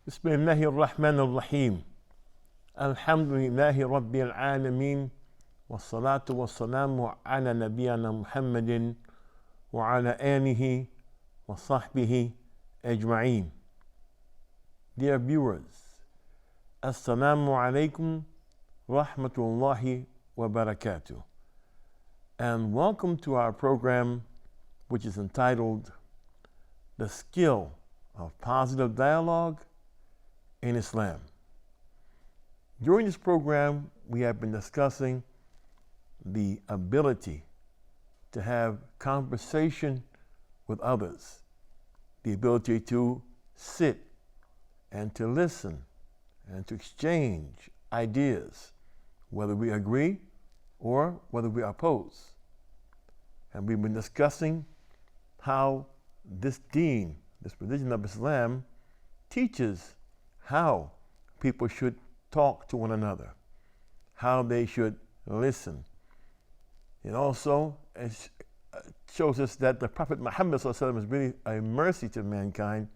بسم الله الرحمن الرحيم الحمد لله رب العالمين والصلاة والسلام على نبينا محمد وعلى آله وصحبه أجمعين. Dear viewers, Assalamu alaikum rahmatullahi wa barakatuh, and welcome to our program, which is entitled The Skill of Positive Dialogue in Islam. During this program, we have been discussing the ability to have conversation with others, the ability to sit and to listen and to exchange ideas, whether we agree or whether we oppose. And we've been discussing how this deen, this religion of Islam, teaches how people should talk to one another, how they should listen. It also shows us that the Prophet Muhammad ﷺ is really a mercy to mankind,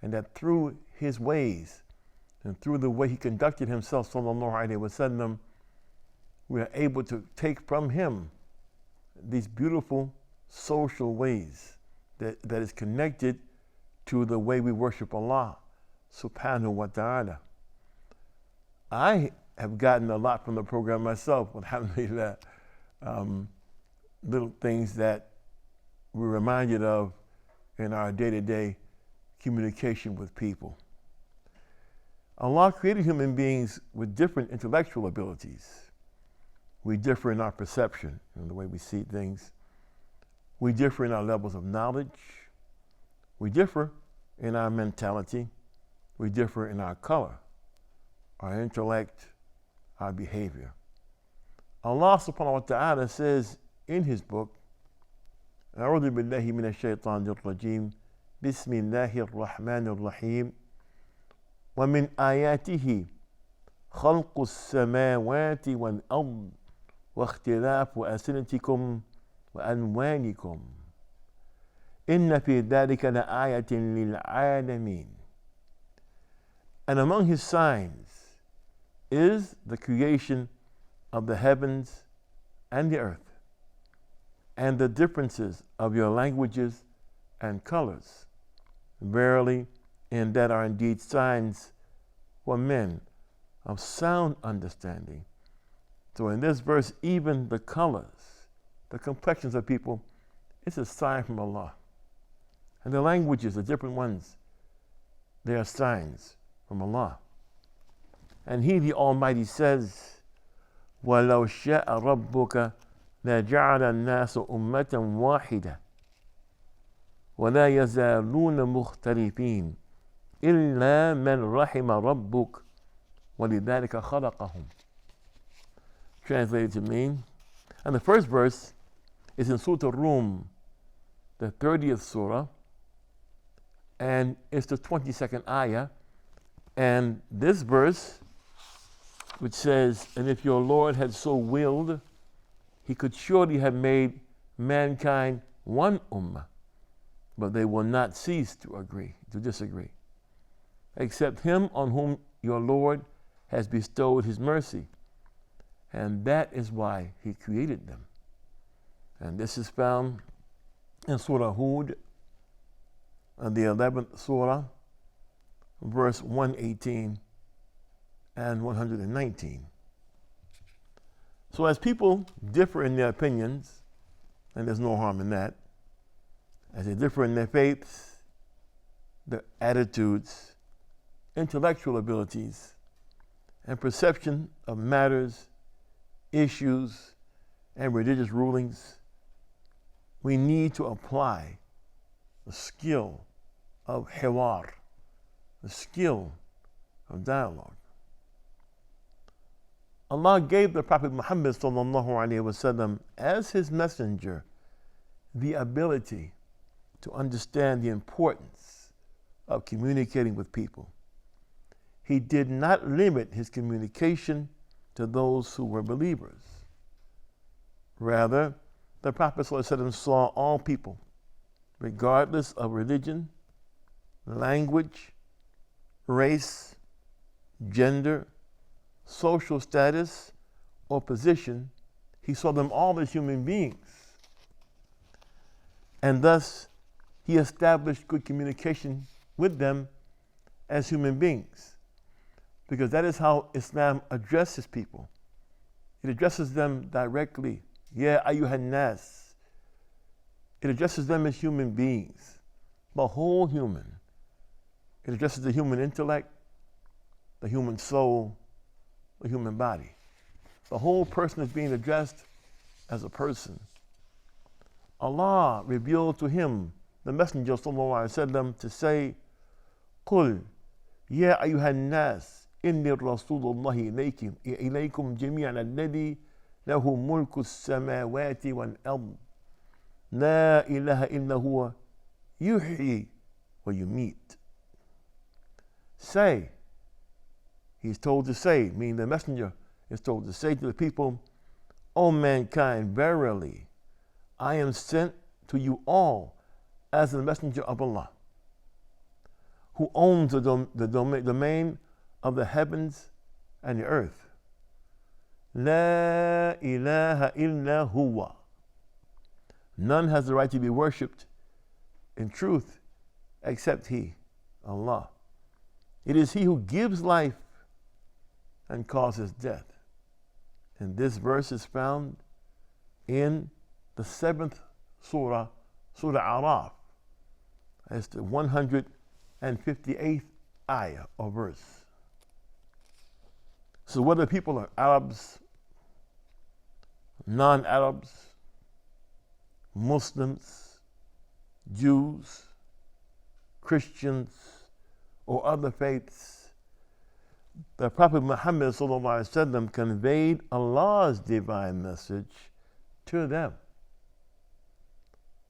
and that through his ways and through the way he conducted himself, sallallahu alaihi wasallam, we are able to take from him these beautiful social ways that is connected to the way we worship Allah subhanahu wa ta'ala. I have gotten a lot from the program myself, alhamdulillah. Little things that we're reminded of in our day-to-day communication with people. Allah created human beings with different intellectual abilities. We differ in our perception, in the way we see things. We differ in our levels of knowledge. We differ in our mentality. We differ in our color, our intellect, our behavior. Allah subhanahu wa ta'ala says in his book, أعوذ بالله من الشيطان الرجيم بسم الله الرحمن الرحيم ومن آياته خلق السماوات والأرض واختلاف ألسنتكم وألوانكم إن في ذلك لآية للعالمين. And among his signs is the creation of the heavens and the earth, and the differences of your languages and colors. Verily, in that are indeed signs for men of sound understanding. So in this verse, even the colors, the complexions of people, it's a sign from Allah. And the languages, the different ones, they are signs from Allah. And He, the Almighty, says, وَلَوْ شَاءَ رَبُّكَ لَجَعَلَ النَّاسَ أُمَّةً وَاحِدَةً وَلَا يَزَالُونَ مُخْتَلِفِينَ إِلَّا مَنْ رَحِمَ رَبُّكَ وَلِذَلِكَ خَلَقَهُمْ. Translated to mean, and the first verse is in Surah Al-Rum, the 30th surah, and it's the 22nd ayah. And this verse, which says, and if your Lord had so willed, he could surely have made mankind one ummah, but they will not cease to disagree, except him on whom your Lord has bestowed his mercy, and that is why he created them. And this is found in Surah Hud, the 11th surah, verse 118 and 119. So as people differ in their opinions, and there's no harm in that, as they differ in their faiths, their attitudes, intellectual abilities, and perception of matters, issues, and religious rulings, we need to apply the skill of hiwar, the skill of dialogue. Allah gave the Prophet Muhammad sallallahu alaihi wasallam as his messenger the ability to understand the importance of communicating with people. He did not limit his communication to those who were believers. Rather, the Prophet sallallahu alaihi wasallam saw all people, regardless of religion, language, race, gender, social status, or position. He saw them all as human beings. And thus, he established good communication with them as human beings. Because that is how Islam addresses people. It addresses them directly. Ya ayyuhan nas. It addresses them as human beings, the whole human. It addresses the human intellect, the human soul, the human body. The whole person is being addressed as a person. Allah revealed to him, the Messenger ﷺ, to say, قُلْ يَا أَيُّهَا النَّاسِ إِنِّي رَسُولُ اللَّهِ إِلَيْكُمْ جَمِيعًا الَّذِي لَهُ مُلْكُ السَّمَاوَاتِ وَالْأَرْضِ لَا إِلَهَ إِلَّا هُوَ يُحْيِي وَيُمِيتُ. Say, he's told to say, meaning the Messenger is told to say to the people, O mankind, verily, I am sent to you all as the messenger of Allah, who owns the domain of the heavens and the earth. La ilaha illa huwa. None has the right to be worshipped in truth except He, Allah. It is He who gives life and causes death. And this verse is found in the 7th surah, Surah Araf. It's the 158th ayah or verse. So whether people are Arabs, non-Arabs, Muslims, Jews, Christians, or other faiths, the Prophet Muhammad ﷺ conveyed Allah's divine message to them.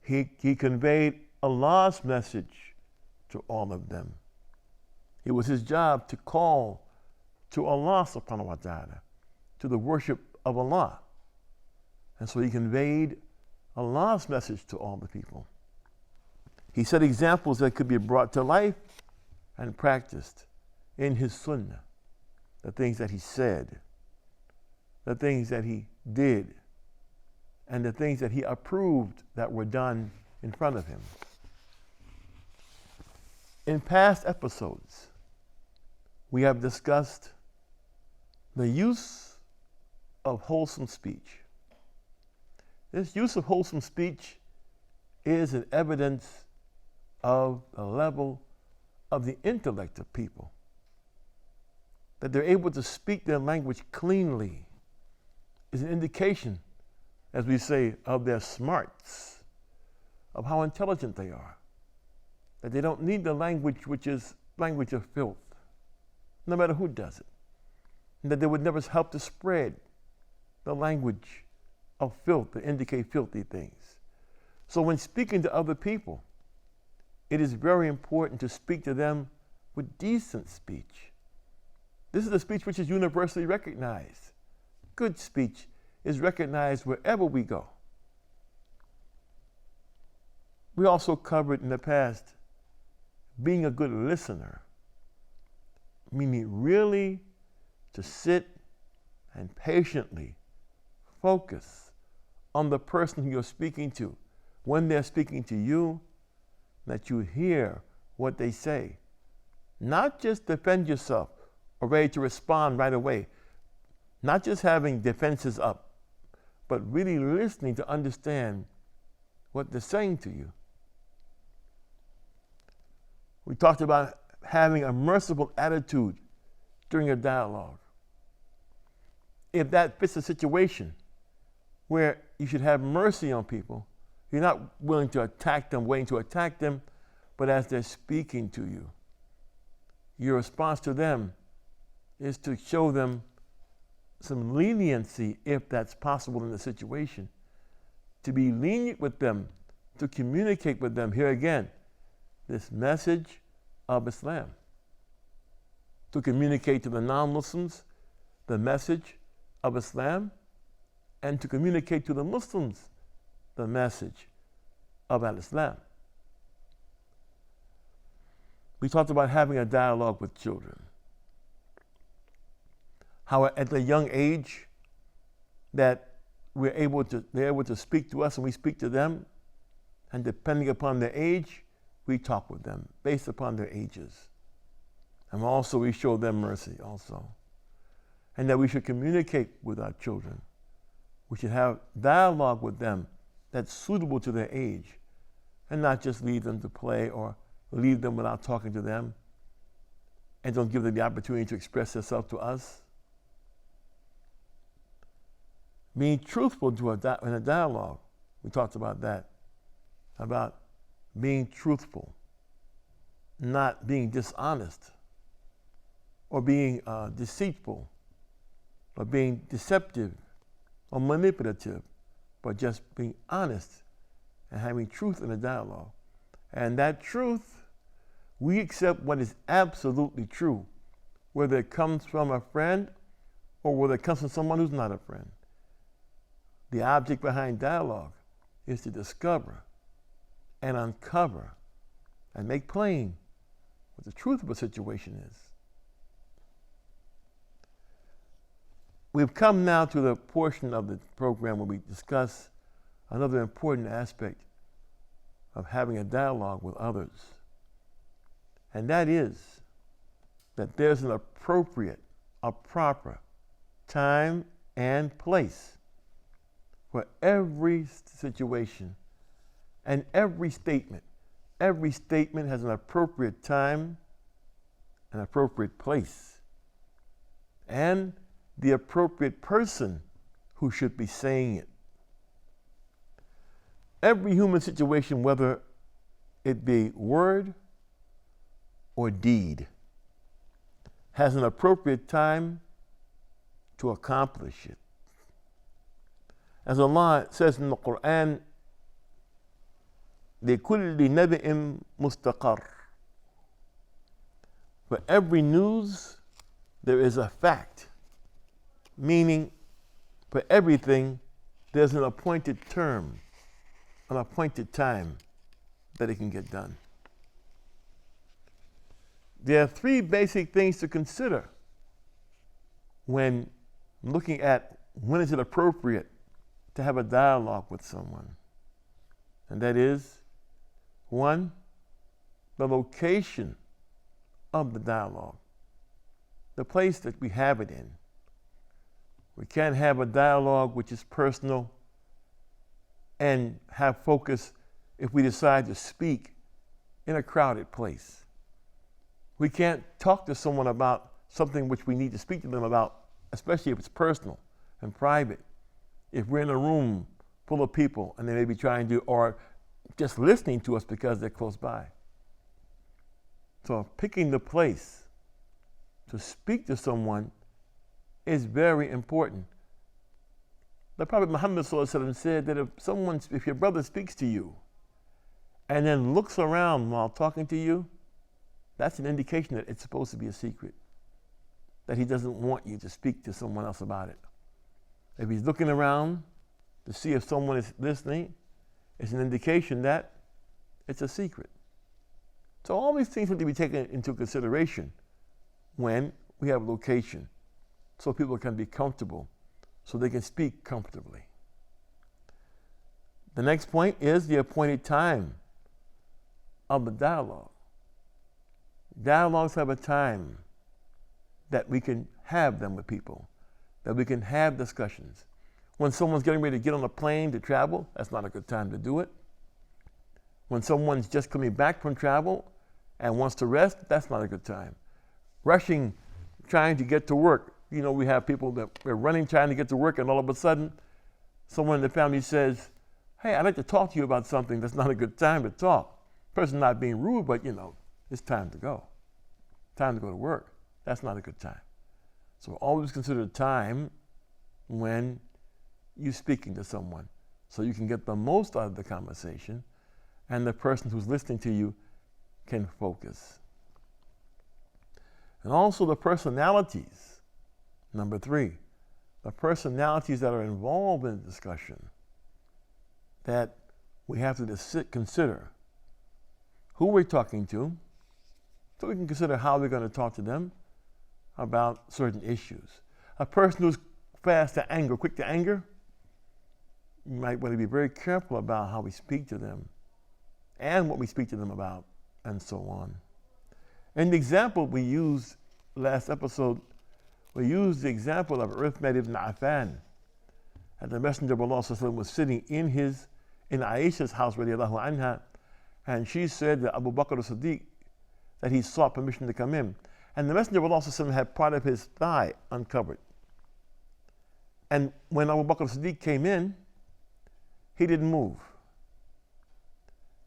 He conveyed Allah's message to all of them. It was his job to call to Allah subhanahu wa ta'ala, to the worship of Allah. And so he conveyed Allah's message to all the people. He set examples that could be brought to life and practiced in his sunnah. The things that he said, the things that he did, and the things that he approved that were done in front of him. In past episodes, we have discussed the use of wholesome speech. This use of wholesome speech is an evidence of the level of the intellect of people, that they're able to speak their language cleanly is an indication, as we say, of their smarts, of how intelligent they are. That they don't need the language which is language of filth, no matter who does it. And that they would never help to spread the language of filth to indicate filthy things. So when speaking to other people, it is very important to speak to them with decent speech. This is a speech which is universally recognized. Good speech is recognized wherever we go. We also covered in the past being a good listener, meaning really to sit and patiently focus on the person who you're speaking to. When they're speaking to you, that you hear what they say. Not just defend yourself or ready to respond right away. Not just having defenses up, but really listening to understand what they're saying to you. We talked about having a merciful attitude during a dialogue. If that fits a situation where you should have mercy on people, you're not willing to attack them, waiting to attack them, but as they're speaking to you, your response to them is to show them some leniency if that's possible in the situation. To be lenient with them, to communicate with them. Here again, this message of Islam. To communicate to the non-Muslims the message of Islam, and to communicate to the Muslims the message of Al-Islam. we talked about having a dialogue with children. How at a young age that they're able to speak to us and we speak to them, and depending upon their age, we talk with them based upon their ages. And also we show them mercy also. And that we should communicate with our children. We should have dialogue with them that's suitable to their age, and not just leave them to play or leave them without talking to them and don't give them the opportunity to express themselves to us. Being truthful in a dialogue, we talked about that, about being truthful, not being dishonest or being deceitful or being deceptive or manipulative, but just being honest and having truth in a dialogue. And that truth, we accept what is absolutely true, whether it comes from a friend or whether it comes from someone who's not a friend. The object behind dialogue is to discover and uncover and make plain what the truth of a situation is. We've come now to the portion of the program where we discuss another important aspect of having a dialogue with others. And that is that there's an appropriate, a proper time and place for every situation and every statement. Every statement has an appropriate time, an appropriate place, and the appropriate person who should be saying it. Every human situation, whether it be word or deed, has an appropriate time to accomplish it. As Allah says in the Quran, لِكُلِّ نَبِإٍ مُسْتَقَرٍ. For every news, there is a fact. Meaning, for everything, there's an appointed term, an appointed time that it can get done. There are three basic things to consider when looking at when is it appropriate to have a dialogue with someone. And that is, one, the location of the dialogue, the place that we have it in. We can't have a dialogue which is personal and have focus if we decide to speak in a crowded place. We can't talk to someone about something which we need to speak to them about, especially if it's personal and private. If we're in a room full of people and they may be trying to, or just listening to us because they're close by. So picking the place to speak to someone is very important. The Prophet Muhammad said that if your brother speaks to you and then looks around while talking to you, that's an indication that it's supposed to be a secret, that he doesn't want you to speak to someone else about it. If he's looking around to see if someone is listening, it's an indication that it's a secret. So all these things have to be taken into consideration when we have location, so people can be comfortable, so they can speak comfortably. The next point is the appointed time of the dialogue. Dialogues have a time that we can have them with people, that we can have discussions. When someone's getting ready to get on a plane to travel, that's not a good time to do it. When someone's just coming back from travel and wants to rest, that's not a good time. Rushing, trying to get to work. You know, we have people that are running, trying to get to work, and all of a sudden, someone in the family says, hey, I'd like to talk to you about something. That's not a good time to talk. Person not being rude, but it's time to go. Time to go to work. That's not a good time. So always consider time when you're speaking to someone, so you can get the most out of the conversation and the person who's listening to you can focus. And also the personalities. Number 3, the personalities that are involved in the discussion that we have to consider. Who we're talking to. So we can consider how we're going to talk to them about certain issues. A person who's fast to anger, quick to anger, you might want to be very careful about how we speak to them and what we speak to them about, and so on. In the example we used last episode, we used the example of Uthman ibn Affan. And the Messenger of Allah was sitting in Aisha's house, radiallahu anha, and she said that Abu Bakr as-Siddiq, that he sought permission to come in. And the Messenger of Allah had part of his thigh uncovered. And when Abu Bakr as-Siddiq came in, he didn't move.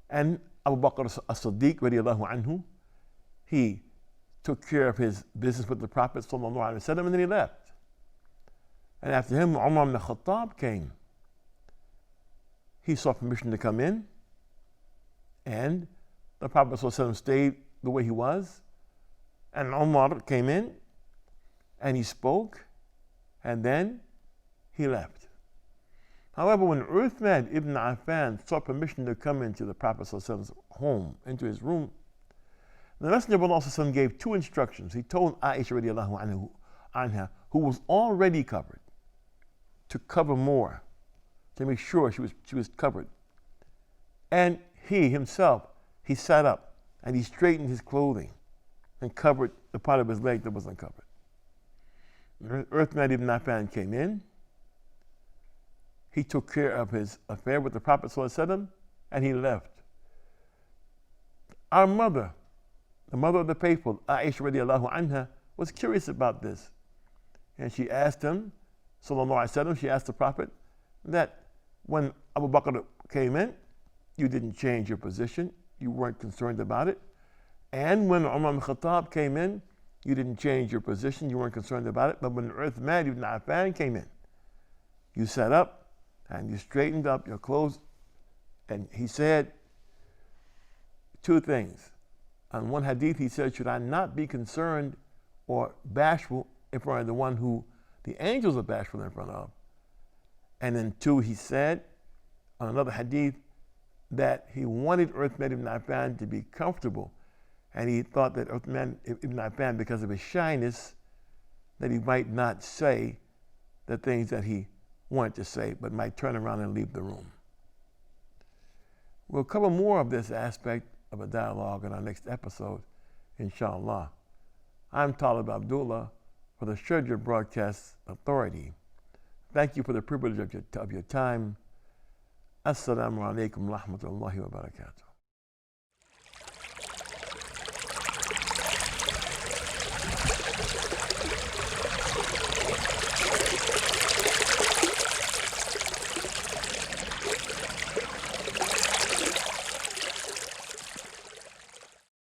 And Abu Bakr as-Siddiq, radiallahu anhu, he took care of his business with the Prophet sallallahu alaihi wasallam, and then he left. And after him, Umar ibn Khattab came. He sought permission to come in, and the Prophet sallallahu alaihi wasallam stayed the way he was. And Umar came in, and he spoke, and then he left. However, when Uthman ibn Affan sought permission to come into the Prophet sallallahu alaihi wasallam's home, into his room, the Messenger of Allah gave two instructions. He told Aisha radiallahu anha, who was already covered, to cover more, to make sure she was covered. And he himself, he sat up and he straightened his clothing and covered the part of his leg that was uncovered. Uthman ibn Affan came in. He took care of his affair with the Prophet ﷺ, and he left. Our mother, the mother of the faithful, Aisha radiallahu anha, was curious about this. And she asked him, sallallahu alaihi wasallam, she asked the Prophet that when Abu Bakr came in, you didn't change your position, you weren't concerned about it. And when Umar ibn Khattab came in, you didn't change your position, you weren't concerned about it. But when Uthman ibn Affan came in, you sat up and you straightened up your clothes. And he said two things. On one hadith, he said, should I not be concerned or bashful in front of the one who the angels are bashful in front of? And then two, he said, on another hadith, that he wanted Uthman ibn Affan to be comfortable. And he thought that Uthman ibn Affan, because of his shyness, that he might not say the things that he wanted to say, but might turn around and leave the room. We'll cover more of this aspect of a dialogue in our next episode, inshallah. I'm Talib Abdullah for the Sharjah Broadcast Authority. Thank you for the privilege of your time. Assalamu alaikum wa rahmatullahi wa barakatuh.